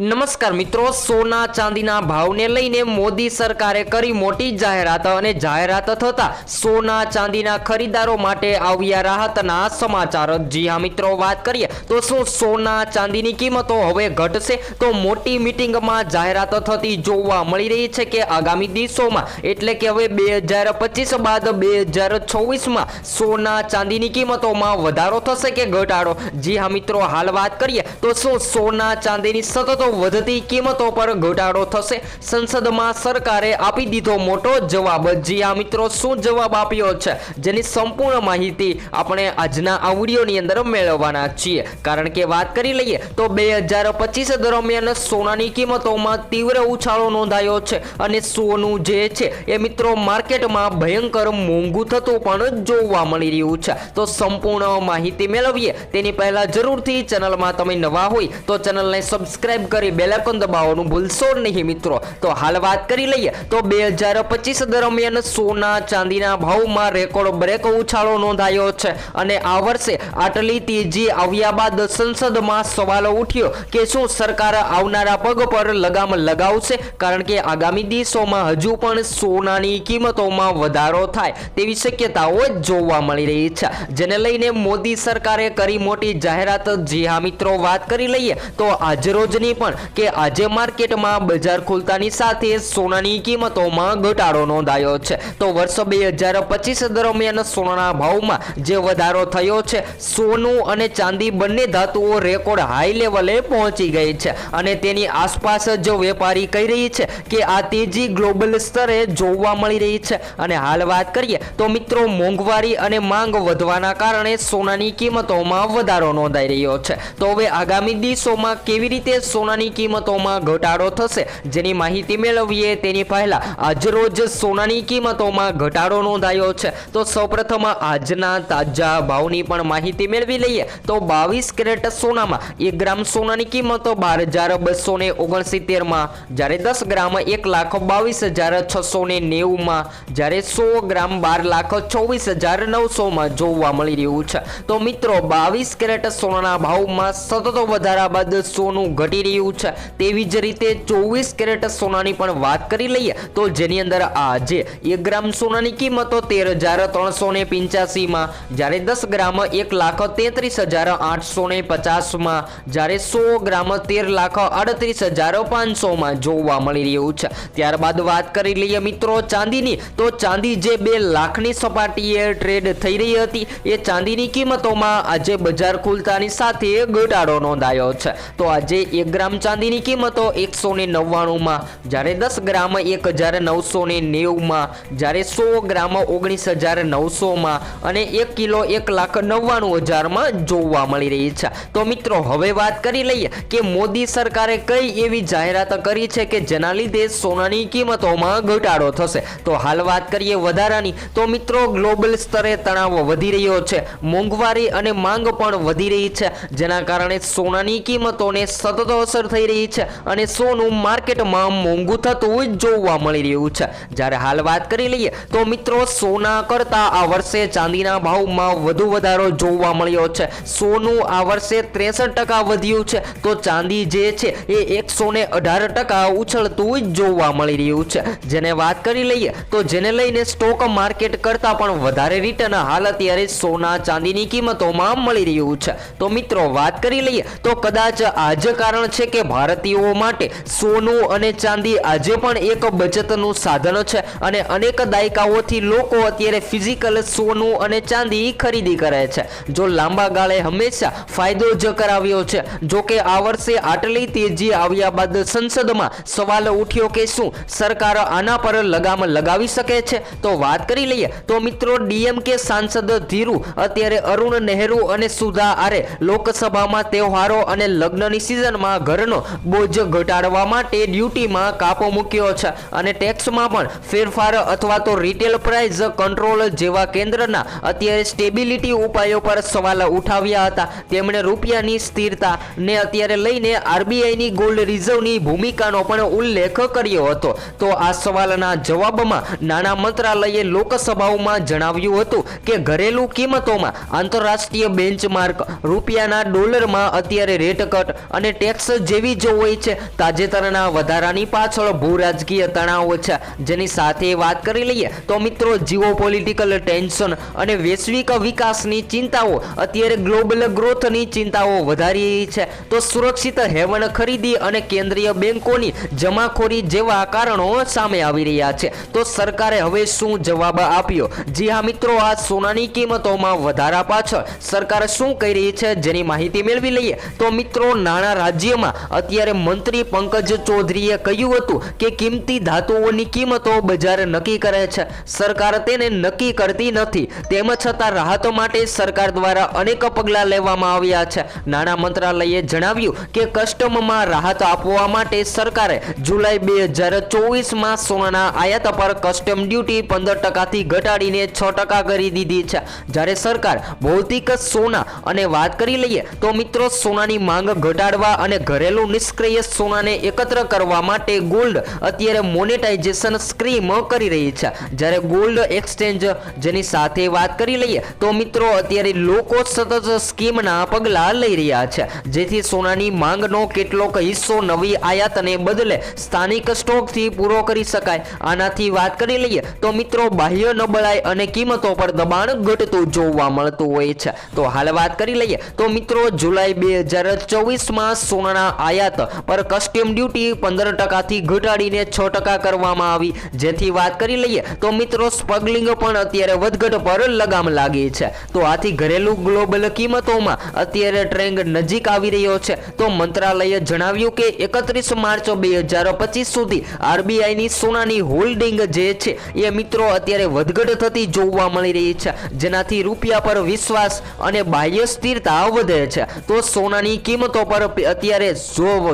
નમસ્કાર મિત્રો, સોના ચાંદીના ભાવને લઈને મોદી સરકારે કરી મોટી જાહેરાત અને જાહેરાત થતા સોના ચાંદીના ખરીદારો માટે આવ્યા રાહતના સમાચાર। જી હા મિત્રો, વાત કરીએ તો શું સોના ચાંદીની કિંમતો હવે ઘટશે? તો મોટી મીટિંગમાં જાહેરાત થતી જોવા મળી રહી છે કે આગામી દિવસોમાં એટલે કે હવે 2025 બાદ 2026માં સોના ચાંદીની કિંમતોમાં વધારો થશે કે ઘટાડો? જી હા મિત્રો, હાલ વાત કરીએ તો શું સોના ચાંદીની સતત વધતી કિંમતો પર ઘટાડો થશે? સંસદમાં સરકારે આપી દીધો મોટો જવાબ। જી આ મિત્રો, શું જવાબ આપ્યો છે જેની સંપૂર્ણ માહિતી આપણે આજના આ વિડીયોની અંદર મેળવવાના છીએ। કારણ કે વાત કરી લઈએ તો 2025 દરમિયાન સોનાની કિંમતોમાં તીવ્ર ઉછાળો નોંધાયો છે અને સોનું જે છે એ મિત્રો માર્કેટમાં ભયંકર મોંઘું થતું પણ જોવા મળી રહ્યું છે। તો સંપૂર્ણ માહિતી મેળવીએ તેની પહેલા જરૂરથી ચેનલમાં તમે નવા હોય તો ચેનલને સબસ્ક્રાઇબ કરી બેલ આઇકોન દબાવવાનું ભૂલશો નહીં મિત્રો। તો હાલ વાત કરી લઈએ તો 2025 દરમિયાન સોના ચાંદીના ભાવમાં રેકોર્ડ બ્રેક ઉછાળો નોંધાયો છે અને આ વર્ષે આટલી તેજી આવ્યા બાદ સંસદમાં સવાલો ઉઠ્યો કે શું સરકાર આવનારા પગ પર લગામ લગાવશે? કારણ કે આગામી દિવસોમાં હજુ પણ સોનાની કિંમતોમાં વધારો થાય તેવી શક્યતાઓ જોવા મળી રહી છે, જેને લઈને મોદી સરકારે કરી મોટી જાહેરાત। જી હા મિત્રો, વાત કરી લઈએ તો આજરોજની પણ કે આજે માર્કેટમાં બજાર ખુલતાની સાથે સોનાની કિંમતોમાં ઘટાડો નોંધાયો છે। તો વર્ષ 2025 દરમિયાન સોનાના ભાવમાં જે વધારો થયો છે, સોનું અને ચાંદી બંને ધાતુઓ રેકોર્ડ હાઈ લેવલે પહોંચી ગઈ છે અને તેની આસપાસ જો વેપારી કહી રહી છે કે આ તેજી ગ્લોબલ સ્તરે જોવા મળી રહી છે। અને હાલ વાત કરીએ તો મિત્રો, મોંઘવારી અને માંગ વધવાના કારણે સોનાની કિંમતોમાં વધારો નોંધાઈ રહ્યો છે। તો હવે આગામી દિવસોમાં કેવી રીતે સોનાની કિંમતોમાં ઘટાડો થશે જેની માહિતી મેળવીએ તેની પહેલા આજરોજ સોનાની કિંમતોમાં ઘટાડો નોંધાયો છે। તો સૌપ્રથમ આજના તાજા ભાવની પણ માહિતી મેળવી લઈએ તો 22 કેરેટ સોનામાં 1 ગ્રામ સોનાની કિંમત 12,269 માં, જ્યારે 10 ગ્રામ 1,22,690 માં, જ્યારે 100 ગ્રામ 12,24,900 માં જોવા મળી રહ્યું છે। તો મિત્રો, 22 કેરેટ સોનાના ભાવમાં સતત વધારા બાદ સોનું ઘટી રહ્યું છે। તેવી જ રીતે 24 કેરેટ સોનાની પણ વાત કરી લઈએ તો જેની અંદર આજે 1 ગ્રામ સોનાની કિંમત 13,385 માં, જ્યારે 10 ગ્રામ 1,33,850 માં, જ્યારે 100 ગ્રામ 13,38,500 માં જોવા મળી રહ્યું છે। ત્યારબાદ વાત કરી લઈએ મિત્રો ચાંદીની, તો ચાંદી જે 2 લાખની સપાટીએ ટ્રેડ થઈ રહી હતી એ ચાંદીની કિંમતોમાં આજે બજાર ખુલતાની સાથે ઘટાડો નોંધાયો છે। તો આજે 1 ગ્રામ ચાંદીની કિંમતો 199 માં, જ્યારે 10 ગ્રામ 1,990 માં, જ્યારે 100 ગ્રામ 19,900 માં અને 1 કિલો 1,99,000 માં જોવા મળી રહી છે। તો મિત્રો, હવે વાત કરી લઈએ કે મોદી સરકારે કઈ એવી જાહેરાત કરી છે કે જેના લીધે સોનાની કિંમતોમાં ઘટાડો થશે। તો હાલ વાત કરીએ વધારાની તો મિત્રો, ગ્લોબલ સ્તરે તણાવ વધી રહ્યો છે, મોંઘવારી અને માંગ પણ વધી રહી છે, જેના કારણે સોનાની કિંમતોને સતત અસર થઈ રહી છે અને સોનું માર્કેટમાં મોંઘું થતું જોવા મળી રહ્યું છે। જ્યારે હાલ વાત કરી લઈએ તો મિત્રો, સોના કરતા આ વર્ષે ચાંદીના ભાવમાં વધુ વધારો જોવા મળ્યો છે। સોનું આ વર્ષે 63% વધ્યું છે, તો ચાંદી જે છે એ 118% ઉછળતું જોવા મળી રહ્યું છે। જેને વાત કરી લઈએ તો જેને લઈને સ્ટોક માર્કેટ કરતા પણ વધારે રિટર્ન હાલ અત્યારે સોના ચાંદીની કિંમતોમાં મળી રહ્યું છે। તો મિત્રો, વાત કરી લઈએ તો કદાચ આ જ કારણ છે કે ભારતીયો માટે સોનું અને ચાંદી આજે પણ એક બચતનું સાધન છે અને અનેક દાયકાઓથી લોકો અત્યારે ફિઝિકલ સોનું અને ચાંદી ખરીદી કરે છે, જો લાંબા ગાળે હંમેશા ફાયદો જ કરાવ્યો છે। જો કે આ વર્ષે આટલી તેજી આવ્યા બાદ સંસદમાં સવાલ ઉઠ્યો કે શું સરકાર આના પર લગામ લગાવી શકે છે? તો વાત કરી લઈએ તો મિત્રો, ડીએમકે સાંસદ ધીરુ અત્યારે અરુણ નહેરુ અને સુધા આરે લોકસભામાં તહેવારો અને લગ્નની સિઝનમાં ઘરનો બોજ ઘટાડવા માટે ડ્યુટીમાં કાપો મૂક્યો છે અને ટેક્સમાં પણ ફેરફાર અથવા તો રિટેલ પ્રાઇસ કંટ્રોલ જેવા કેન્દ્રના અત્યારે સ્ટેબિલિટી ઉપાયો પર સવાલ ઉઠાવ્યા હતા। તેમણે રૂપિયાની સ્થિરતા ને અત્યારે લઈને આરબીઆઈની ગોલ્ડ રિઝર્વની ભૂમિકાનો પણ ઉલ્લેખ કર્યો હતો। તો આ સવાલના જવાબમાં નાણાં મંત્રાલયે લોકસભાઓમાં જણાવ્યું હતું કે ઘરેલું કિંમતોમાં આંતરરાષ્ટ્રીય બેન્ચમાર્ક, રૂપિયાના ડોલરમાં અત્યારે રેટ કટ અને ટેક્સ જે લેવી જો હોય છે તાજેતરના વધારાની પાછળ ભૂ રાજકીય તણાવો છે, જેની સાથે વાત કરી લઈએ તો મિત્રો જીઓપોલિટિકલ ટેન્શન અને વૈશ્વિક વિકાસની ચિંતાઓ અત્યારે ગ્લોબલ ગ્રોથની ચિંતાઓ વધારી રહી છે, તો સુરક્ષિત હેવન ખરીદી અને કેન્દ્રીય બેંકોની જમાખોરી જેવા કારણો સામે આવી રહ્યા છે। તો સરકારે હવે શું જવાબ આપ્યો? જી હા મિત્રો, આ સોનાની કિંમતોમાં વધારા પાછળ સરકાર શું કહી રહી છે જેની માહિતી મેળવી લઈએ તો મિત્રો નાણાં રાજ્યમાં અત્યારે મંત્રી પંકજ ચૌધરીએ કહ્યું હતું કે કિંમતી ધાતુઓની કિંમતો બજાર નક્કી કરે છે, સરકાર તેને નક્કી કરતી નથી। તેમ છતાં રાહત માટે સરકાર દ્વારા અનેક પગલાં લેવામાં આવ્યા છે। નાણાં મંત્રાલયે જણાવ્યું કે કસ્ટમમાં રાહત આપવા માટે સરકારે જુલાઈ 2024માં સોનાના આયાત પર કસ્ટમ ડ્યુટી 15%થી ઘટાડીને 6% કરી દીધી છે, જ્યારે સરકાર ભૌતિક સોના અને વાત કરી લઈએ તો મિત્રો સોનાની માંગ ઘટાડવા અને ઘરેલું નિષ્ક્રિય સોનાને એકત્ર કરવા માટે ગોલ્ડ અત્યારે મોનેટાઇઝેશન સ્કીમ કરી રહી છે, જ્યારે ગોલ્ડ એક્સચેન્જ જેની સાથે વાત કરી લઈએ તો મિત્રો અત્યારે લોકો સતત સ્કીમના પગલાં લઈ રહ્યા છે, જેથી સોનાની માંગનો કેટલોક હિસ્સો નવી આયાતને બદલે સ્થાનિક સ્ટોકથી પૂરો કરી શકાય। આનાથી વાત કરી લઈએ તો મિત્રો બાહ્ય નબળાઈ અને કિંમતો પર દબાણ ઘટતું જોવા મળતું હોય છે। તો હાલ વાત કરી લઈએ તો મિત્રો જુલાઈ 2024માં સોનાના આયાત પર કસ્ટમ ડ્યુટી 15%થી ઘટાડીને 6% કરવામાં આવી, જેથી વાત કરી લઈએ તો મિત્રો સ્મગલિંગ પણ અત્યારે વધઘટ પર લગામ લાગી છે। તો આથી ઘરેલું ગ્લોબલ કિંમતોમાં અત્યારે ટ્રેન્ડ નજીક આવી રહ્યો છે। તો મંત્રાલયે જણાવ્યું કે 31 માર્ચ 2025 સુધી આરબીઆઈની સોનાની હોલ્ડિંગ જે છે એ મિત્રો અત્યારે વધઘટ થતી જોવા મળી રહી છે, જેનાથી રૂપિયા પર વિશ્વાસ અને બાહ્ય સ્થિરતા વધે છે। તો સોનાની કિંમતો પર અત્યારે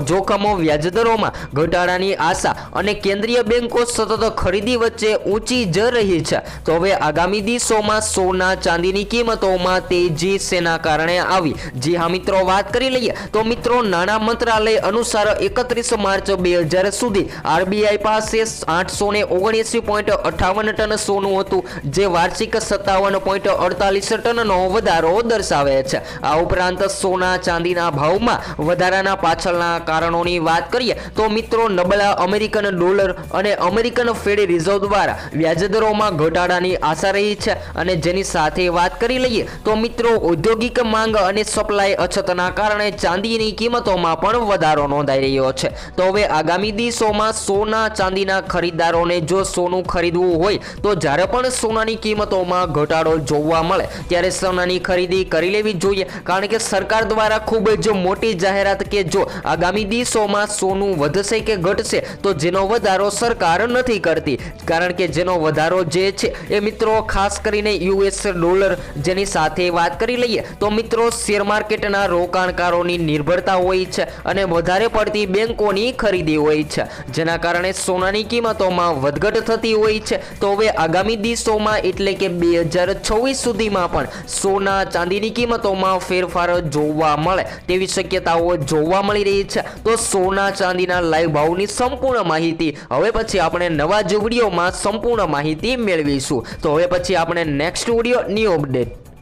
જોખમો વ્યાજદરોમાં ઘટાડાની આશા અને કેન્દ્રીય બેંકો સતત ખરીદી વચ્ચે ઊંચી જ રહી છે। તો હવે આગામી દિવસોમાં સોના ચાંદીની કિંમતોમાં તેજી શેના કારણે આવી? જી હા મિત્રો, વાત કરી લઈએ તો મિત્રો નાણાં મંત્રાલય અનુસાર 31 માર્ચ 2000 સુધી આરબીઆઈ પાસે 879.58 ટન સોનું હતું, જે વાર્ષિક 57.48 ટનનો વધારો દર્શાવે છે। આ ઉપરાંત સોના ચાંદીના ભાવમાં વધારાના પાછળના કારણોની વાત કરીએ તો મિત્રો નબળા અમેરિકન ડોલર અને અમેરિકન ફેડ રિઝર્વ દ્વારા વ્યાજદરોમાં ઘટાડાની આશા રહી છે, અને જેની સાથે વાત કરી લઈએ તો મિત્રો ઔદ્યોગિક માંગ અને સપ્લાય અછતના કારણે ચાંદીની કિંમતોમાં પણ વધારો નોંધાઈ રહ્યો છે। તો હવે આગામી દિવસોમાં સોના ચાંદીના ખરીદદારોને જો સોનું ખરીદવું હોય તો જ્યારે પણ સોનાની કિંમતોમાં ઘટાડો જોવા મળે ત્યારે સોનાની ખરીદી કરી લેવી જોઈએ, કારણ કે સરકાર દ્વારા ખૂબ જ મોટી જાહેરાત કે જો આગામી દિવસોમાં સોનું વધશે કે ઘટશે તો જેનો વધારો સરકાર નથી કરતી, કારણ કે જેનો વધારો જે છે એ મિત્રો ખાસ કરીને યુએસ ડોલર જેની સાથે વાત કરી લઈએ તો મિત્રો શેર માર્કેટના રોકાણકારોની નિર્ભરતા હોય છે અને વધારે પડતી બેંકોની ખરીદી હોય છે, જેના કારણે સોનાની કિંમતોમાં વધઘટ થતી હોય છે। તો હવે આગામી દિવસોમાં એટલે કે 2026 સુધીમાં પણ સોના ચાંદીની કિંમતોમાં ફેરફાર જોવા મળે તેવી શક્યતાઓ જોવા મળી રહી છે। તો સોના ચાંદીના લાઈવ ભાવની સંપૂર્ણ માહિતી હવે પછી આપણે નવા જ વિડીયોમાં સંપૂર્ણ માહિતી મેળવીશું। તો હવે પછી આપણે નેક્સ્ટ વિડીયો ન્યૂ અપડેટ